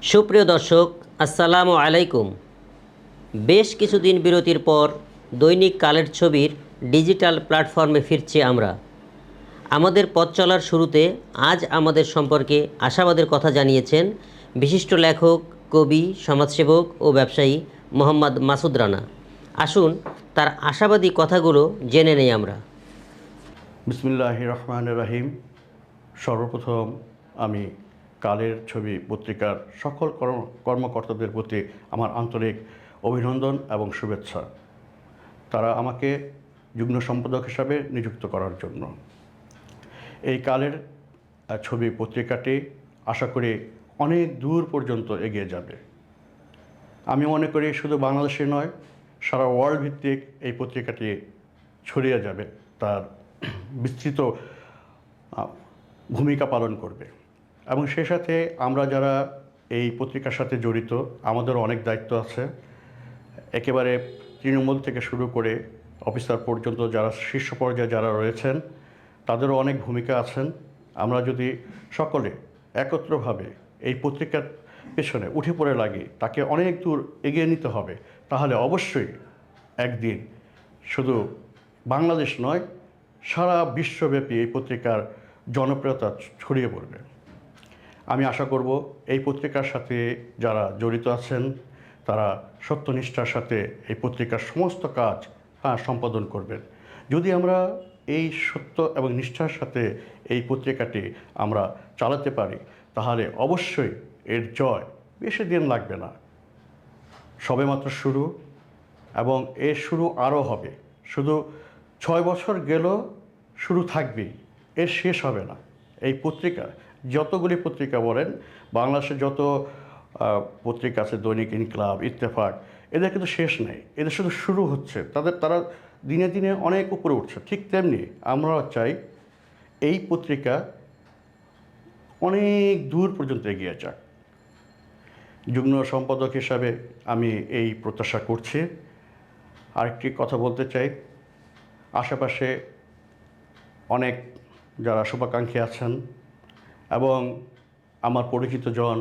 সুপ্রিয় দর্শক, আসসালামু আলাইকুম। বেশ কিছুদিন বিরতির পর দৈনিক কালের ছবির ডিজিটাল প্ল্যাটফর্মে ফিরছি আমরা। আমাদের পথ চলার শুরুতে আজ আমাদের সম্পর্কে আশাবাদের কথা জানিয়েছেন বিশিষ্ট লেখক, কবি, সমাজসেবক ও ব্যবসায়ী মোহাম্মদ মাসুদ রানা। আসুন তার আশাবাদী কথাগুলো জেনে নেই আমরা। বিসমিল্লাহির রহমানির রহিম। সর্বপ্রথম আমি কালের ছবি পত্রিকার সকল কর্মকর্তাদের প্রতি আমার আন্তরিক অভিনন্দন এবং শুভেচ্ছা, তারা আমাকে যুগ্ম সম্পাদক হিসাবে নিযুক্ত করার জন্য। এই কালের ছবি পত্রিকাটি আশা করি অনেক দূর পর্যন্ত এগিয়ে যাবে। আমি মনে করি শুধু বাংলাদেশে নয়, সারা ওয়ার্ল্ড ভিত্তিক এই পত্রিকাটি ছড়িয়ে যাবে, তার বিস্তৃত ভূমিকা পালন করবে। এবং সেই সাথে আমরা যারা এই পত্রিকার সাথে জড়িত, আমাদেরও অনেক দায়িত্ব আছে। একেবারে তৃণমূল থেকে শুরু করে অফিসার পর্যন্ত যারা শীর্ষ পর্যায়ে যারা রয়েছেন, তাদেরও অনেক ভূমিকা আছেন। আমরা যদি সকলে একত্রভাবে এই পত্রিকার পেছনে উঠে পড়ে লাগি, তাকে অনেক দূর এগিয়ে নিতে হবে, তাহলে অবশ্যই একদিন শুধু বাংলাদেশ নয়, সারা বিশ্বব্যাপী এই পত্রিকার জনপ্রিয়তা ছড়িয়ে পড়বে। আমি আশা করব এই পত্রিকার সাথে যারা জড়িত আছেন, তারা সত্যনিষ্ঠার সাথে এই পত্রিকার সমস্ত কাজ সম্পাদন করবেন। যদি আমরা এই সত্য এবং নিষ্ঠার সাথে এই পত্রিকাটি আমরা চালাতে পারি, তাহলে অবশ্যই এর জয় বেশি দিন লাগবে না। সবেমাত্র শুরু, এবং এর শুরু আরও হবে। শুধু 6 বছর গেল, শুরু থাকবেই, এর শেষ হবে না। এই পত্রিকা, যতগুলি পত্রিকা বলেন, বাংলাদেশে যত পত্রিকা আছে, দৈনিক ইনকিলাব, ইত্তেফাক, এদের কিন্তু শেষ নেই, এদের শুধু শুরু হচ্ছে। তারা দিনে দিনে অনেক উপরে উঠছে। ঠিক তেমনি আমরা চাই এই পত্রিকা অনেক দূর পর্যন্ত এগিয়ে যাক। যুগ্ম সম্পাদক হিসাবে আমি এই প্রত্যাশা করছি। আরেকটি কথা বলতে চাই, আশেপাশে অনেক যারা শুভাকাঙ্ক্ষী আছেন এবং আমার পরিচিত জন,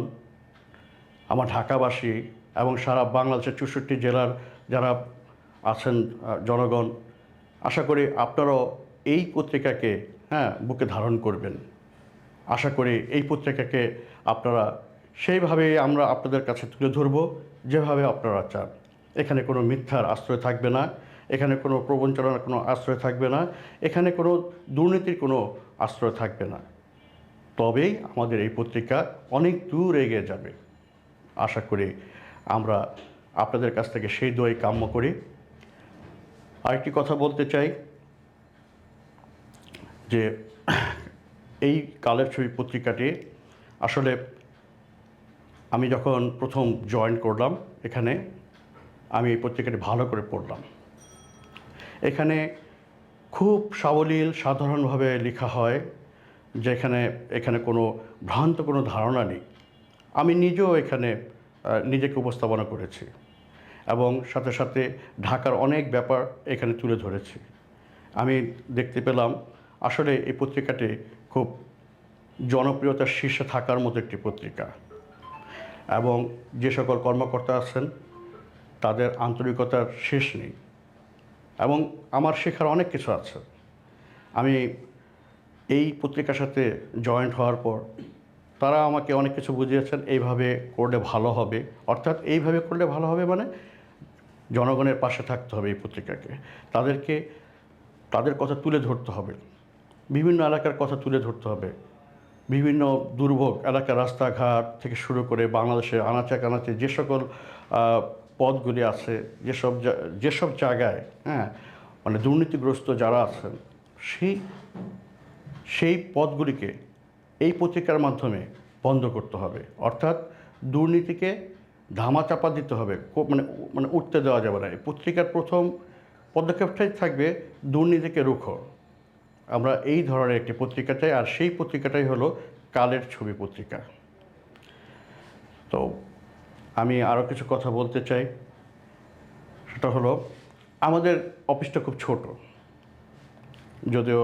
আমার ঢাকাবাসী এবং সারা বাংলাদেশের 64 জেলার যারা আছেন জনগণ, আশা করি আপনারাও এই পত্রিকাকে বুকে ধারণ করবেন। আশা করি এই পত্রিকাকে আপনারা সেইভাবে আমরা আপনাদের কাছে তুলে ধরব যেভাবে আপনারা চান। এখানে কোনো মিথ্যার আশ্রয় থাকবে না, এখানে কোনো প্রবঞ্চনার কোনো আশ্রয় থাকবে না, এখানে কোনো দুর্নীতির কোনো আশ্রয় থাকবে না। তবেই আমাদের এই পত্রিকা অনেক দূর এগিয়ে যাবে। আশা করি আমরা আপনাদের কাছ থেকে সেই দোয়াই কাম্য করি। আরেকটি কথা বলতে চাই যে এই কালের ছবি পত্রিকাটি আসলে আমি যখন প্রথম জয়েন করলাম এখানে, আমি এই পত্রিকাটি ভালো করে পড়লাম। এখানে খুব সাবলীল সাধারণভাবে লেখা হয়, যে এখানে কোনো ভ্রান্ত কোনো ধারণা নেই। আমি নিজেও এখানে নিজেকে উপস্থাপনা করেছি এবং সাথে সাথে ঢাকার অনেক ব্যাপার এখানে তুলে ধরেছি। আমি দেখতে পেলাম আসলে এই পত্রিকাটি খুব জনপ্রিয়তার শীর্ষে থাকার মতো একটি পত্রিকা, এবং যে সকল কর্মকর্তা আছেন তাদের আন্তরিকতার শেষ নেই, এবং আমার শেখার অনেক কিছু আছে। আমি এই পত্রিকার সাথে জয়েন্ট হওয়ার পর তারা আমাকে অনেক কিছু বুঝিয়েছেন, এইভাবে করলে ভালো হবে। অর্থাৎ এইভাবে করলে ভালো হবে মানে জনগণের পাশে থাকতে হবে এই পত্রিকাকে, তাদের কথা তুলে ধরতে হবে, বিভিন্ন এলাকার কথা তুলে ধরতে হবে, বিভিন্ন দুর্ভোগ এলাকার রাস্তাঘাট থেকে শুরু করে বাংলাদেশের আনাচে কানাচে যে সকল পদগুলি আছে, যেসব জায়গায় মানে দুর্নীতিগ্রস্ত যারা আছেন, সেই পদগুলিকে এই পত্রিকার মাধ্যমে বন্ধ করতে হবে। অর্থাৎ দুর্নীতিকে ধামাচাপা দিতে হবে, মানে উঠতে দেওয়া যাবে না। এই পত্রিকার প্রথম পদক্ষেপটাই থাকবে দুর্নীতিকে রুখো। আমরা এই ধরনের একটি পত্রিকা চাই, আর সেই পত্রিকাটাই হলো কালের ছবি পত্রিকা। তো আমি আরও কিছু কথা বলতে চাই, সেটা হলো আমাদের অফিসটা খুব ছোট, যদিও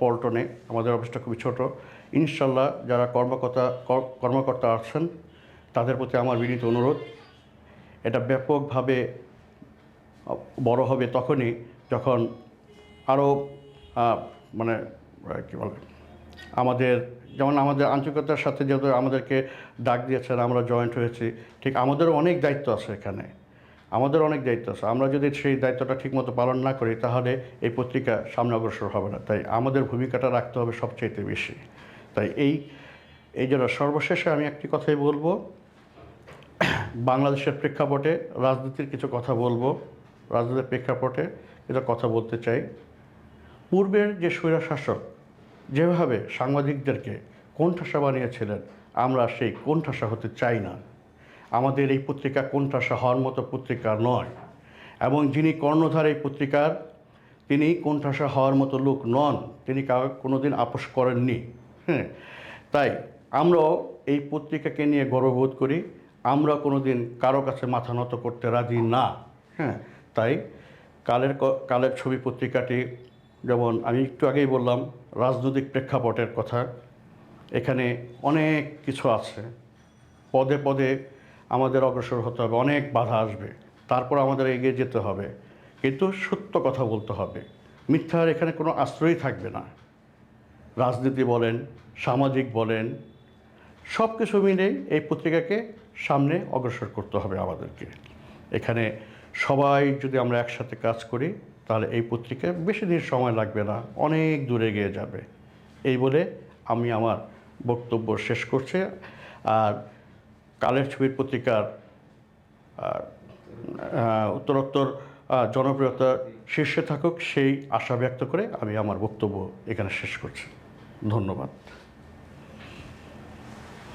পল্টনে আমাদের অফিসটা খুবই ছোট। ইনশাল্লাহ যারা কর্মকর্তা আছেন তাদের প্রতি আমার বিনীত অনুরোধ, এটা ব্যাপকভাবে বড় হবে তখনই যখন আরও মানে কী বলে, আমাদের যেমন আমাদের আন্তরিকতার সাথে যেহেতু আমাদেরকে ডাক দিয়েছেন, আমরা জয়েন্ট হয়েছি, ঠিক আমাদেরও অনেক দায়িত্ব আছে এখানে, আমাদের অনেক দায়িত্ব আছে। আমরা যদি সেই দায়িত্বটা ঠিকমতো পালন না করি তাহলে এই পত্রিকা সামনে অগ্রসর হবে না। তাই আমাদের ভূমিকাটা রাখতে হবে সবচাইতে বেশি। তাই এই জন্য সর্বশেষে আমি একটি কথাই বলবো, বাংলাদেশের প্রেক্ষাপটে রাজনীতির কিছু কথা বলবো, রাজনীতির প্রেক্ষাপটে কিছু কথা বলতে চাই। পূর্বের যে স্বৈরশাসক যেভাবে সাংবাদিকদেরকে কোণঠাসা বানিয়েছিলেন, আমরা সেই কোণঠাসা হতে চাই না। আমাদের এই পত্রিকা কোণঠাসা হওয়ার মতো পত্রিকা নয়, এবং যিনি কর্ণধার এই পত্রিকার, তিনি কোণঠাসা হওয়ার মতো লোক নন, তিনি কোনোদিন আপোস করেননি। হ্যাঁ, তাই আমরাও এই পত্রিকাকে নিয়ে গর্ববোধ করি, আমরা কোনোদিন কারো কাছে মাথা নত করতে রাজি না। হ্যাঁ, তাই কালের ছবি পত্রিকাটি, যেমন আমি একটু আগেই বললাম রাজনৈতিক প্রেক্ষাপটের কথা, এখানে অনেক কিছু আছে, পদে পদে আমাদের অগ্রসর হতে হবে, অনেক বাধা আসবে, তারপর আমাদের এগিয়ে যেতে হবে, কিন্তু সত্য কথা বলতে হবে, মিথ্যার এখানে কোনো আশ্রয়ই থাকবে না। রাজনীতি বলেন, সামাজিক বলেন, সব কিছু মিলে এই পত্রিকাকে সামনে অগ্রসর করতে হবে আমাদেরকে। এখানে সবাই যদি আমরা একসাথে কাজ করি তাহলে এই পত্রিকা বেশি দিন সময় লাগবে না, অনেক দূরে এগিয়ে যাবে। এই বলে আমি আমার বক্তব্য শেষ করছি। আর কালের ছবির পত্রিকার উত্তরোত্তর জনপ্রিয়তা শীর্ষে থাকুক সেই আশা ব্যক্ত করে আমি আমার বক্তব্য এখানে শেষ করছি। ধন্যবাদ।